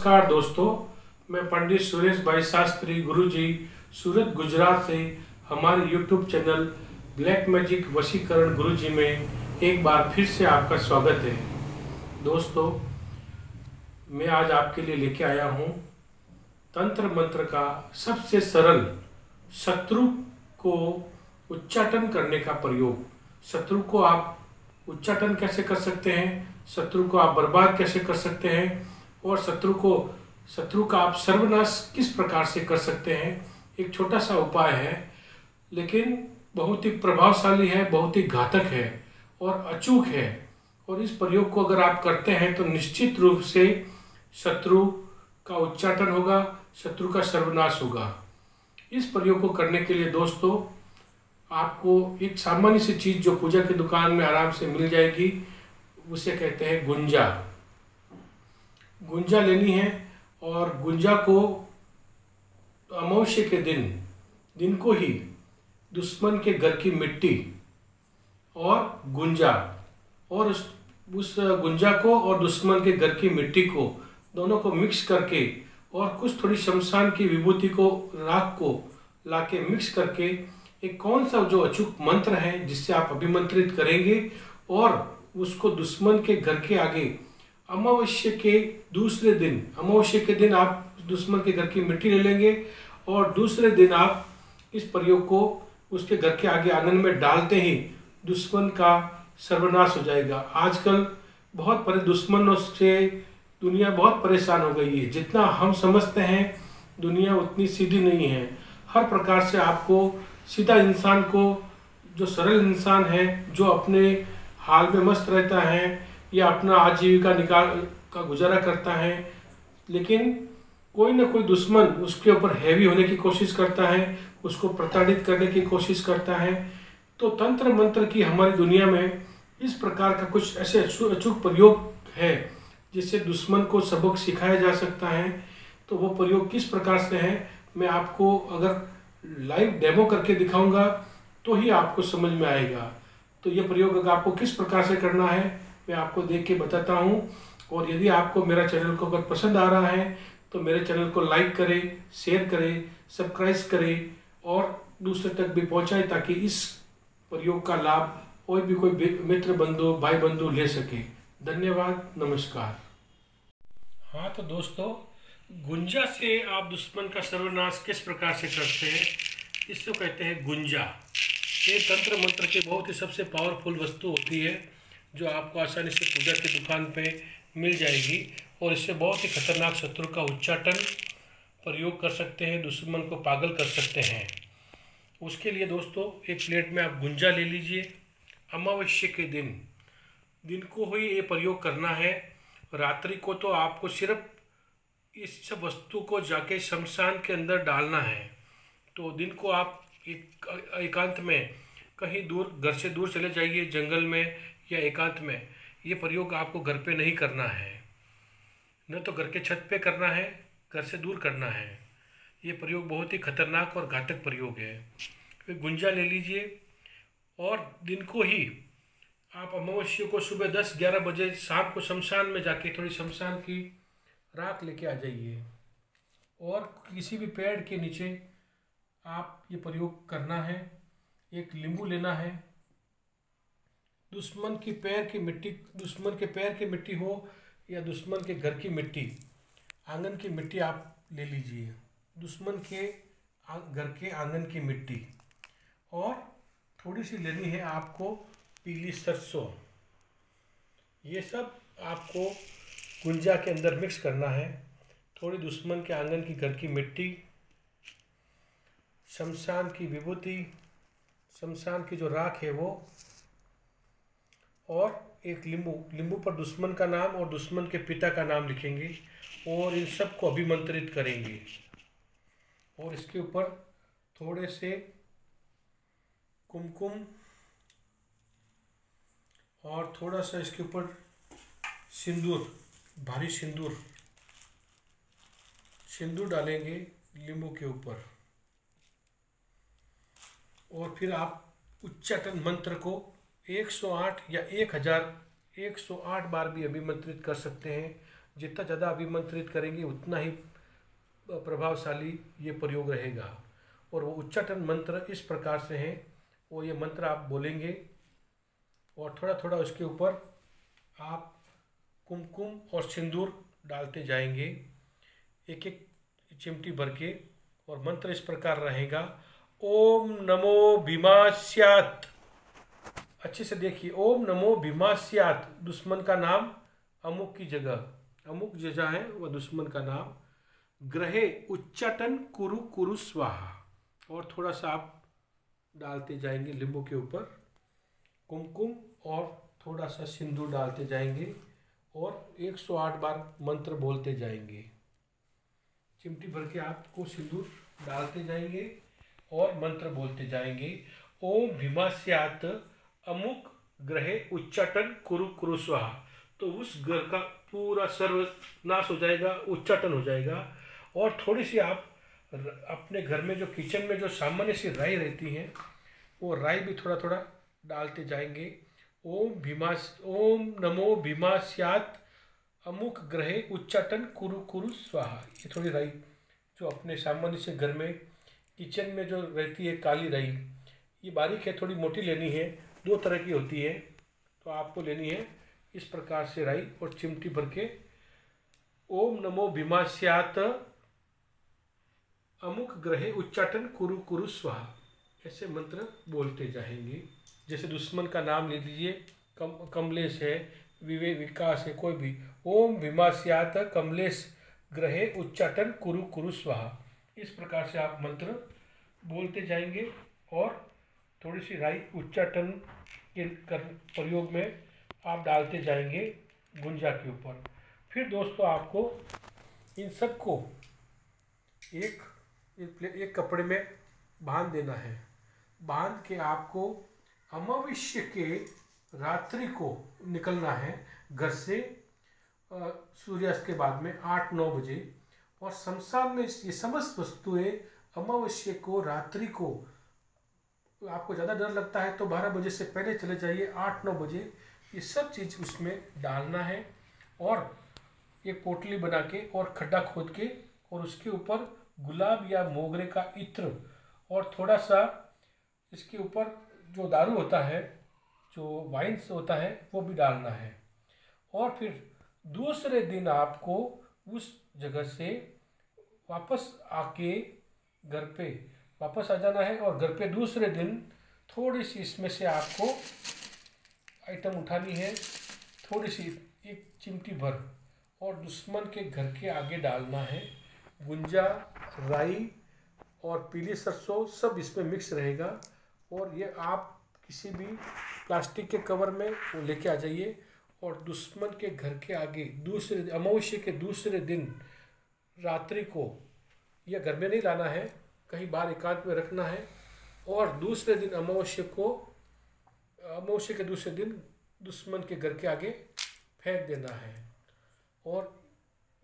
नमस्कार दोस्तों, मैं पंडित सुरेश भाई शास्त्री गुरुजी सूरत गुजरात से हमारे YouTube चैनल ब्लैक मैजिक वशीकरण गुरुजी में एक बार फिर से आपका स्वागत है। दोस्तों, मैं आज आपके लिए लेके आया हूँ तंत्र मंत्र का सबसे सरल शत्रु को उच्चाटन करने का प्रयोग। शत्रु को आप उच्चाटन कैसे कर सकते हैं, शत्रु को आप बर्बाद कैसे कर सकते हैं और शत्रु का आप सर्वनाश किस प्रकार से कर सकते हैं। एक छोटा सा उपाय है, लेकिन बहुत ही प्रभावशाली है, बहुत ही घातक है और अचूक है। और इस प्रयोग को अगर आप करते हैं तो निश्चित रूप से शत्रु का उच्चाटन होगा, शत्रु का सर्वनाश होगा। इस प्रयोग को करने के लिए दोस्तों आपको एक सामान्य सी चीज़ जो पूजा की दुकान में आराम से मिल जाएगी, उसे कहते हैं गुंजा। गुंजा लेनी है और गुंजा को अमावस्या के दिन को ही दुश्मन के घर की मिट्टी और गुंजा और उस गुंजा को और दुश्मन के घर की मिट्टी को दोनों को मिक्स करके और कुछ थोड़ी शमशान की विभूति को राख को लाके मिक्स करके एक कौन सा जो अचूक मंत्र है जिससे आप अभिमंत्रित करेंगे और उसको दुश्मन के घर के आगे अमावस्या के दिन आप दुश्मन के घर की मिट्टी ले लेंगे और दूसरे दिन आप इस प्रयोग को उसके घर के आगे आंगन में डालते ही दुश्मन का सर्वनाश हो जाएगा। आजकल बहुत बड़े दुश्मनों से दुनिया बहुत परेशान हो गई है। जितना हम समझते हैं दुनिया उतनी सीधी नहीं है। हर प्रकार से आपको सीधा इंसान को, जो सरल इंसान है, जो अपने हाल में मस्त रहता है या अपना आजीविका का गुजारा करता है, लेकिन कोई ना कोई दुश्मन उसके ऊपर हैवी होने की कोशिश करता है, उसको प्रताड़ित करने की कोशिश करता है। तो तंत्र मंत्र की हमारी दुनिया में इस प्रकार का कुछ ऐसे अचूक प्रयोग है जिससे दुश्मन को सबक सिखाया जा सकता है। तो वो प्रयोग किस प्रकार से है मैं आपको अगर लाइव डेमो करके दिखाऊंगा तो ही आपको समझ में आएगा। तो ये प्रयोग अगर आपको किस प्रकार से करना है मैं आपको देख के बताता हूँ। और यदि आपको मेरा चैनल को अगर पसंद आ रहा है तो मेरे चैनल को लाइक करें, शेयर करें, सब्सक्राइब करें और दूसरे तक भी पहुँचाएं ताकि इस प्रयोग का लाभ कोई मित्र बंधु, भाई बंधु ले सके। धन्यवाद, नमस्कार। हाँ तो दोस्तों, गुंजा से आप दुश्मन का सर्वनाश किस प्रकार से करते हैं, इसको कहते हैं गुंजा। ये तंत्र मंत्र की बहुत ही सबसे पावरफुल वस्तु होती है जो आपको आसानी से पूजा की दुकान पे मिल जाएगी और इससे बहुत ही खतरनाक शत्रु का उच्चाटन प्रयोग कर सकते हैं, दुश्मन को पागल कर सकते हैं। उसके लिए दोस्तों एक प्लेट में आप गुंजा ले लीजिए। अमावस्या के दिन को ही ये प्रयोग करना है। रात्रि को तो आपको सिर्फ इस सब वस्तु को जाके शमशान के अंदर डालना है। तो दिन को आप एकांत में कहीं दूर, घर से दूर चले जाइए, जंगल में या एकांत में। ये प्रयोग आपको घर पे नहीं करना है, न तो घर के छत पे करना है, घर से दूर करना है। ये प्रयोग बहुत ही खतरनाक और घातक प्रयोग है। फिर गुंजा ले लीजिए और दिन को ही आप अमावस्या को सुबह 10-11 बजे शाम को शमशान में जाके थोड़ी शमशान की राख लेके आ जाइए और किसी भी पेड़ के नीचे आप ये प्रयोग करना है। एक नींबू लेना है, दुश्मन के पैर की मिट्टी हो या दुश्मन के घर की मिट्टी, आंगन की मिट्टी आप ले लीजिए, दुश्मन के घर के आंगन की मिट्टी। और थोड़ी सी लेनी है आपको पीली सरसों। ये सब आपको गुंजा के अंदर मिक्स करना है। थोड़ी दुश्मन के आंगन की घर की मिट्टी, शमशान की विभूति, शमशान की जो राख है वो, और एक नींबू पर दुश्मन का नाम और दुश्मन के पिता का नाम लिखेंगे और इन सब को अभिमंत्रित करेंगे। और इसके ऊपर थोड़े से कुमकुम और थोड़ा सा इसके ऊपर सिंदूर, भारी सिंदूर डालेंगे नींबू के ऊपर। और फिर आप उच्चाटन मंत्र को 108 या 1000 108 बार भी अभिमंत्रित कर सकते हैं। जितना ज़्यादा अभिमंत्रित करेंगे उतना ही प्रभावशाली ये प्रयोग रहेगा। और वो उच्चाटन मंत्र इस प्रकार से हैं, वो ये मंत्र आप बोलेंगे और थोड़ा थोड़ा उसके ऊपर आप कुमकुम और सिंदूर डालते जाएंगे, एक एक चिमटी भर के। और मंत्र इस प्रकार रहेगा, ओम नमो भीमास्यात्। अच्छे से देखिए, ओम नमो भीमास्यात्, दुश्मन का नाम अमुक की जगह, अमुक जगह है वह दुश्मन का नाम। ग्रहे उच्चाटन कुरु कुरु स्वाहा, और थोड़ा सा आप डालते जाएंगे लिंबू के ऊपर कुमकुम, और थोड़ा सा सिंदूर डालते जाएंगे और 108 बार मंत्र बोलते जाएंगे। चिमटी भर के आपको सिंदूर डालते जाएंगे और मंत्र बोलते जाएंगे, ओम भीमास्यात् अमुक ग्रहे उच्चाटन कुरु कुरु स्वाहा। तो उस ग्रह का पूरा सर्वनाश हो जाएगा, उच्चाटन हो जाएगा। और थोड़ी सी आप अपने घर में जो किचन में जो सामान्य सी राई रहती है, वो राई भी थोड़ा थोड़ा डालते जाएंगे। ओम नमो भीमास्यात् अमुक ग्रहे उच्चाटन कुरु कुरु स्वाहा। ये थोड़ी राई जो अपने सामान्य से घर में किचन में जो रहती है, काली राई, ये बारीक है, थोड़ी मोटी लेनी है, 2 तरह की होती है, तो आपको लेनी है इस प्रकार से राई। और चिमटी भर के ओम नमो भीमास्यात् अमुक ग्रहे उच्चाटन कुरु कुरु स्वाहा, ऐसे मंत्र बोलते जाएंगे। जैसे दुश्मन का नाम ले लीजिए, कमलेश है, विकास है, कोई भी, ओम भीमास्यात् कमलेश ग्रहे उच्चाटन कुरु कुरु स्वाहा। इस प्रकार से आप मंत्र बोलते जाएंगे और थोड़ी सी राई उच्चाटन के प्रयोग में आप डालते जाएंगे गुंजा के ऊपर। फिर दोस्तों आपको इन सबको एक कपड़े में बांध देना है। बांध के आपको अमावस्या के रात्रि को निकलना है घर से, सूर्यास्त के बाद में 8-9 बजे। और शमशान में ये समस्त वस्तुएं अमावस्या को रात्रि को, आपको ज़्यादा डर लगता है तो 12 बजे से पहले चले जाइए, 8-9 बजे ये सब चीज़ उसमें डालना है। और एक पोटली बना के और खड्डा खोद के, और उसके ऊपर गुलाब या मोगरे का इत्र और थोड़ा सा इसके ऊपर जो दारू होता है, जो वाइन्स होता है, वो भी डालना है। और फिर दूसरे दिन आपको उस जगह से वापस आके घर पे वापस आ जाना है। और घर पे दूसरे दिन थोड़ी सी इसमें से आपको आइटम उठानी है, थोड़ी सी, एक चिमटी भर, और दुश्मन के घर के आगे डालना है। गुंजा, राई और पीली सरसों सब इसमें मिक्स रहेगा। और ये आप किसी भी प्लास्टिक के कवर में वो लेके आ जाइए, और दुश्मन के घर के आगे दूसरे अमावस्या के दूसरे दिन रात्रि को, यह घर में नहीं लाना है, कहीं बाहर एकांत में रखना है। और दूसरे दिन अमावस्या के दूसरे दिन दुश्मन के घर के आगे फेंक देना है। और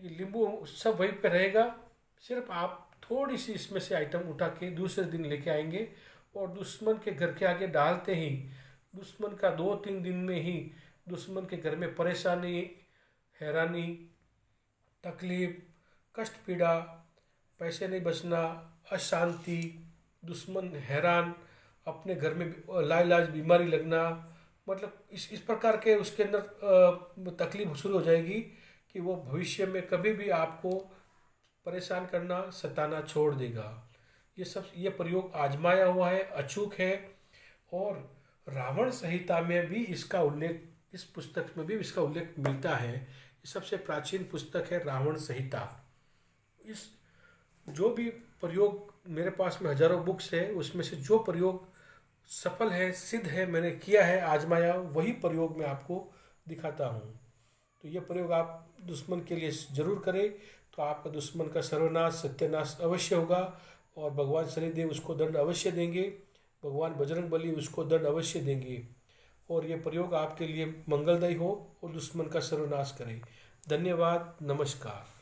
ये नींबू सब वहीं पे रहेगा, सिर्फ आप थोड़ी सी इसमें से आइटम उठा के दूसरे दिन लेके आएंगे और दुश्मन के घर के आगे डालते ही दुश्मन का 2-3 दिन में ही दुश्मन के घर में परेशानी, हैरानी, तकलीफ, कष्ट, पीड़ा, पैसे नहीं बचना, अशांति, दुश्मन हैरान, अपने घर में लाइलाज बीमारी लगना, मतलब इस प्रकार के उसके अंदर तकलीफ शुरू हो जाएगी कि वो भविष्य में कभी भी आपको परेशान करना, सताना छोड़ देगा। ये प्रयोग आजमाया हुआ है, अचूक है। और रावण संहिता में भी इसका उल्लेख, इस पुस्तक में भी इसका उल्लेख मिलता है। ये सबसे प्राचीन पुस्तक है रावण संहिता। इस जो भी प्रयोग मेरे पास में हजारों बुक्स है, उसमें से जो प्रयोग सफल है, सिद्ध है, मैंने किया है, आजमाया, वही प्रयोग मैं आपको दिखाता हूँ। तो ये प्रयोग आप दुश्मन के लिए जरूर करें, तो आपका दुश्मन का सर्वनाश, सत्यानाश अवश्य होगा। और भगवान शनिदेव उसको दंड अवश्य देंगे, भगवान बजरंग बली उसको दंड अवश्य देंगे। और ये प्रयोग आपके लिए मंगलदायी हो और दुश्मन का सर्वनाश करे। धन्यवाद, नमस्कार।